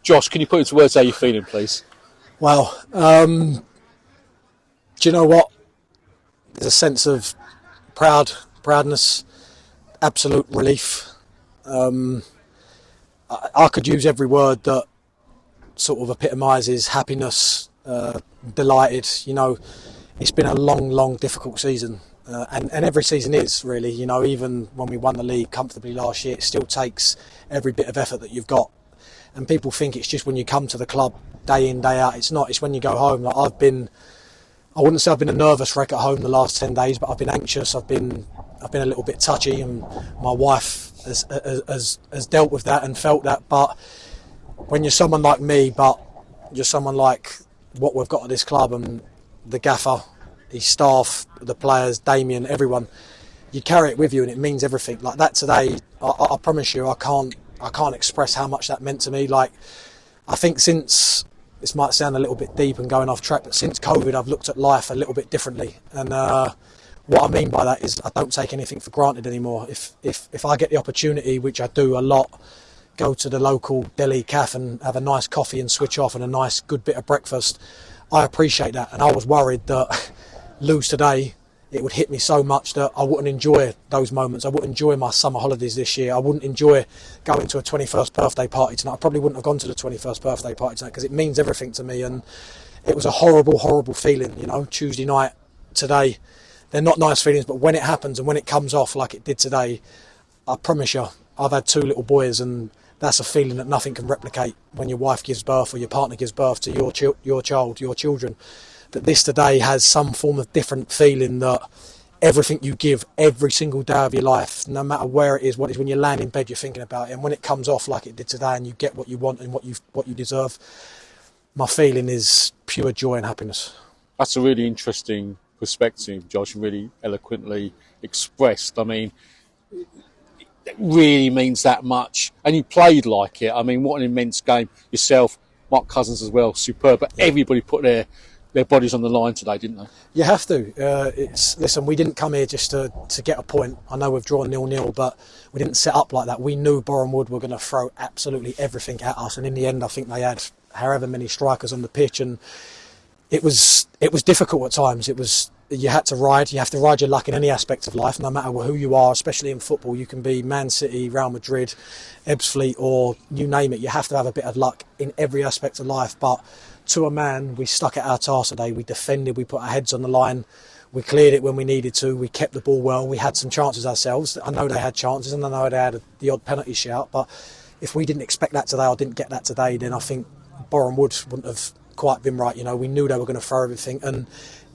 Josh, can you put into words how you're feeling, please? Well, do you know what? There's a sense of proudness, absolute relief. I could use every word that sort of epitomises happiness, delighted. You know, it's been a long, difficult season. And every season is really, you know, even when we won the league comfortably last year, it still takes every bit of effort that you've got. And people think it's just when you come to the club day in, day out. It's not. It's when you go home. Like I wouldn't say I've been a nervous wreck at home the last 10 days, but I've been anxious. I've been a little bit touchy, and my wife has dealt with that and felt that. But when you're someone like me, but you're someone like what we've got at this club, and the gaffer, his staff, the players, Damien, everyone, you carry it with you, and it means everything. Like that today, I promise you, I can't express how much that meant to me. Like, I think since, this might sound a little bit deep and going off track, but since COVID, I've looked at life a little bit differently. And what I mean by that is I don't take anything for granted anymore. If I get the opportunity, which I do a lot, go to the local deli cafe and have a nice coffee and switch off and a nice good bit of breakfast, I appreciate that. And I was worried that lose today, it would hit me so much that I wouldn't enjoy those moments. I wouldn't enjoy my summer holidays this year. I wouldn't enjoy going to a 21st birthday party tonight. I probably wouldn't have gone to the 21st birthday party tonight because it means everything to me. And it was a horrible feeling, you know, Tuesday night, today. They're not nice feelings, but when it happens and when it comes off like it did today, I promise you, I've had 2 little boys, and that's a feeling that nothing can replicate when your wife gives birth or your partner gives birth to your child, your children. That this today has some form of different feeling, that everything you give every single day of your life, no matter where it is, what it is, when you land in bed, you're thinking about it. And when it comes off like it did today and you get what you want and what you deserve, my feeling is pure joy and happiness. That's a really interesting perspective, Josh, and really eloquently expressed. I mean, it really means that much. And you played like it. I mean, what an immense game. Yourself, Mark Cousins as well, superb. But everybody put their bodies on the line today, didn't they? You have to. Listen, we didn't come here just to get a point. I know we've drawn 0-0, but we didn't set up like that. We knew Boreham Wood were going to throw absolutely everything at us, and in the end, I think they had however many strikers on the pitch, and it was difficult at times. You have to ride your luck in any aspect of life, no matter who you are, especially in football. You can be Man City, Real Madrid, Ebbsfleet, or you name it. You have to have a bit of luck in every aspect of life, but to a man, we stuck at our task today. We defended, we put our heads on the line, we cleared it when we needed to, we kept the ball well, we had some chances ourselves. I know they had chances, and I know they had the odd penalty shout, but if we didn't expect that today or didn't get that today, then I think Boreham Wood wouldn't have quite been right. You know, we knew they were going to throw everything, and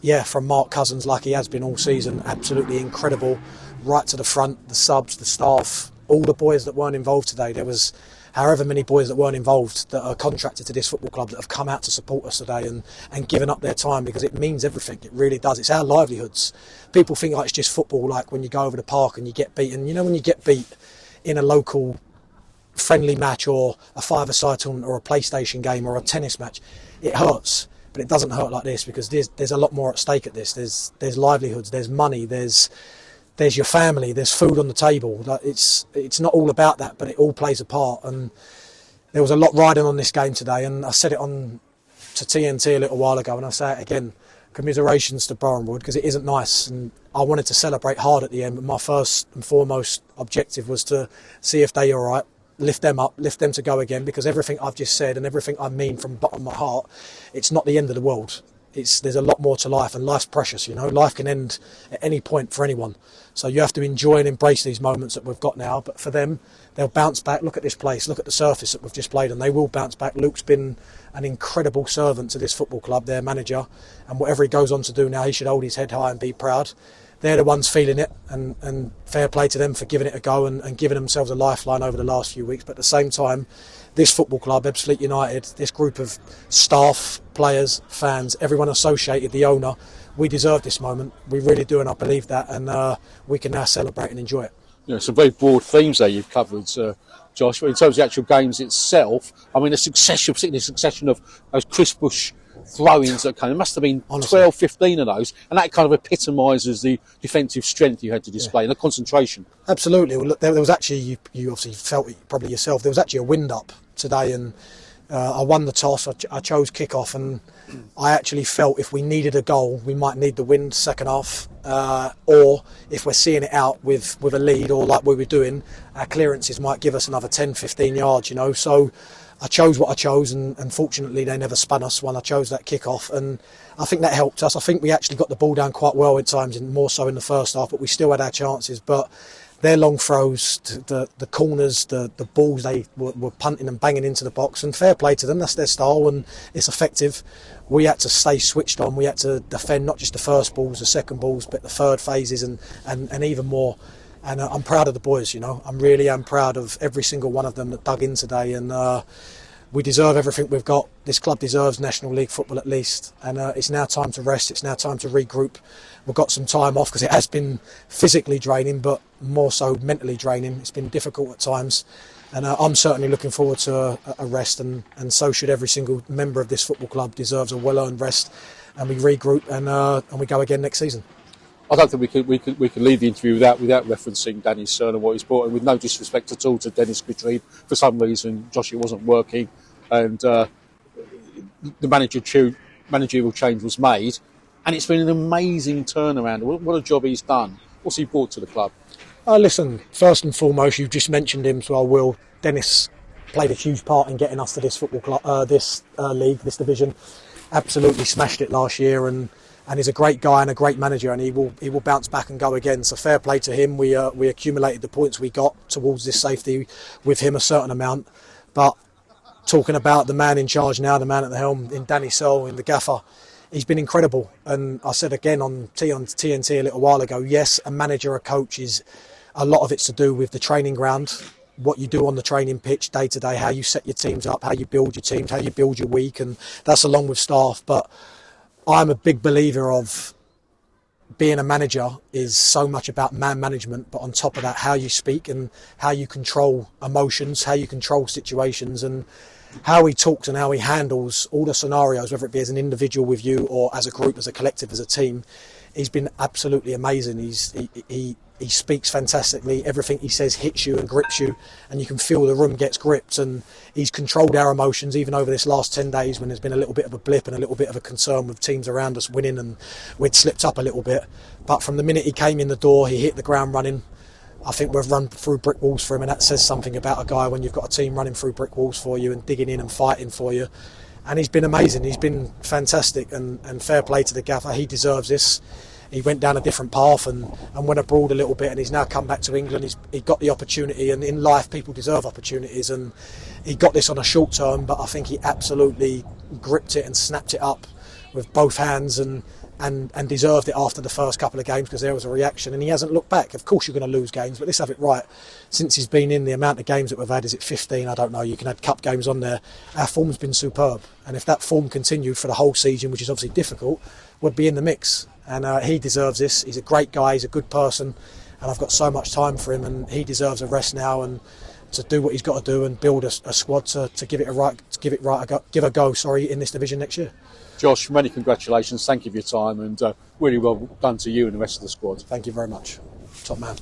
yeah, from Mark Cousins, like he has been all season, absolutely incredible, right to the front, the subs, the staff, all the boys that weren't involved today. There was however many boys that weren't involved that are contracted to this football club that have come out to support us today and given up their time, because it means everything. It really does. It's our livelihoods. People think like it's just football, like when you go over the park and you get beaten. You know, when you get beat in a local friendly match or a five-a-side tournament or a PlayStation game or a tennis match, it hurts. But it doesn't hurt like this, because there's a lot more at stake at this. There's livelihoods, there's money, there's your family, there's food on the table. Like it's not all about that, but it all plays a part. And there was a lot riding on this game today, and I said it on to TNT a little while ago, and I say it again. Commiserations to Boreham Wood, because it isn't nice, and I wanted to celebrate hard at the end, but my first and foremost objective was to see if they're all right, lift them up, lift them to go again, because everything I've just said and everything I mean from the bottom of my heart, it's not the end of the world. There's a lot more to life, and life's precious, you know. Life can end at any point for anyone. So you have to enjoy and embrace these moments that we've got now. But for them, they'll bounce back. Look at this place. Look at the surface that we've just played on. They will bounce back. Luke's been an incredible servant to this football club, their manager. And whatever he goes on to do now, he should hold his head high and be proud. They're the ones feeling it, and fair play to them for giving it a go and giving themselves a lifeline over the last few weeks. But at the same time, this football club, Ebbsfleet United, this group of staff, players, fans, everyone associated, the owner, we deserve this moment. We really do, and I believe that. And we can now celebrate and enjoy it. You know, some very broad themes there you've covered, Josh. But in terms of the actual games itself, I mean, particularly a succession of those Chris Bush throw-ins that came. There must have been 12, 15 of those, and that kind of epitomises the defensive strength you had to display and the concentration. Absolutely. Well, look, there was actually, you obviously felt it probably yourself, there was actually a wind up today, and I won the toss. I chose kick-off, and I actually felt if we needed a goal, we might need the win second half, or if we're seeing it out with a lead, or like we were doing, our clearances might give us another 10, 15 yards, you know. So I chose what I chose, and fortunately they never spun us when I chose that kick-off, and I think that helped us. I think we actually got the ball down quite well at times, and more so in the first half, but we still had our chances. But their long throws, the corners, the balls they were punting and banging into the box, and fair play to them, that's their style and it's effective. We had to stay switched on, we had to defend not just the first balls, the second balls, but the third phases and even more. And I'm proud of the boys, you know, I really am proud of every single one of them that dug in today, and we deserve everything we've got. This club deserves National League football at least, and it's now time to rest, it's now time to regroup. We've got some time off because it has been physically draining, but more so mentally draining. It's been difficult at times, and I'm certainly looking forward to a rest, and so should every single member of this football club. Deserves a well-earned rest, and we regroup and we go again next season. I don't think we could leave the interview without referencing Danny's son and what he's brought, and with no disrespect at all to Dennis Goodread. For some reason, Josh, it wasn't working, and the managerial change was made, and it's been an amazing turnaround. What a job he's done. What's he brought to the club? Listen, first and foremost, you've just mentioned him, so I will. Dennis played a huge part in getting us to this football club, this league, this division. Absolutely smashed it last year, and he's a great guy and a great manager, and he will bounce back and go again. So fair play to him. We accumulated the points we got towards this safety with him, a certain amount. But talking about the man in charge now, the man at the helm in Danny Searle, in the gaffer, he's been incredible. And I said again on TNT a little while ago, yes, a manager, a coach, is a lot of it's to do with the training ground, what you do on the training pitch day to day, how you set your teams up, how you build your teams, how you build your week, and that's along with staff. But I'm a big believer of being a manager is so much about man management, but on top of that, how you speak and how you control emotions, how you control situations, and how he talks and how he handles all the scenarios, whether it be as an individual with you or as a group, as a collective, as a team. He's been absolutely amazing. He speaks fantastically. Everything he says hits you and grips you, and you can feel the room gets gripped. And he's controlled our emotions even over this last 10 days when there's been a little bit of a blip and a little bit of a concern with teams around us winning, and we'd slipped up a little bit. But from the minute he came in the door, he hit the ground running. I think we've run through brick walls for him, and that says something about a guy when you've got a team running through brick walls for you and digging in and fighting for you. And he's been amazing. He's been fantastic, and fair play to the gaffer. He deserves this. He went down a different path and went abroad a little bit, and he's now come back to England. He got the opportunity, and in life people deserve opportunities, and he got this on a short term, but I think he absolutely gripped it and snapped it up with both hands and deserved it after the first couple of games, because there was a reaction, and he hasn't looked back. Of course you're going to lose games, but let's have it right. Since he's been in, the amount of games that we've had, is it 15? I don't know, you can add cup games on there. Our form's been superb, and if that form continued for the whole season, which is obviously difficult, we'd be in the mix. And he deserves this. He's a great guy, he's a good person, and I've got so much time for him, and he deserves a rest now and to do what he's got to do and build a squad to give it a go in this division next year. Josh, many congratulations. Thank you for your time, and really well done to you and the rest of the squad. Thank you very much. Top man.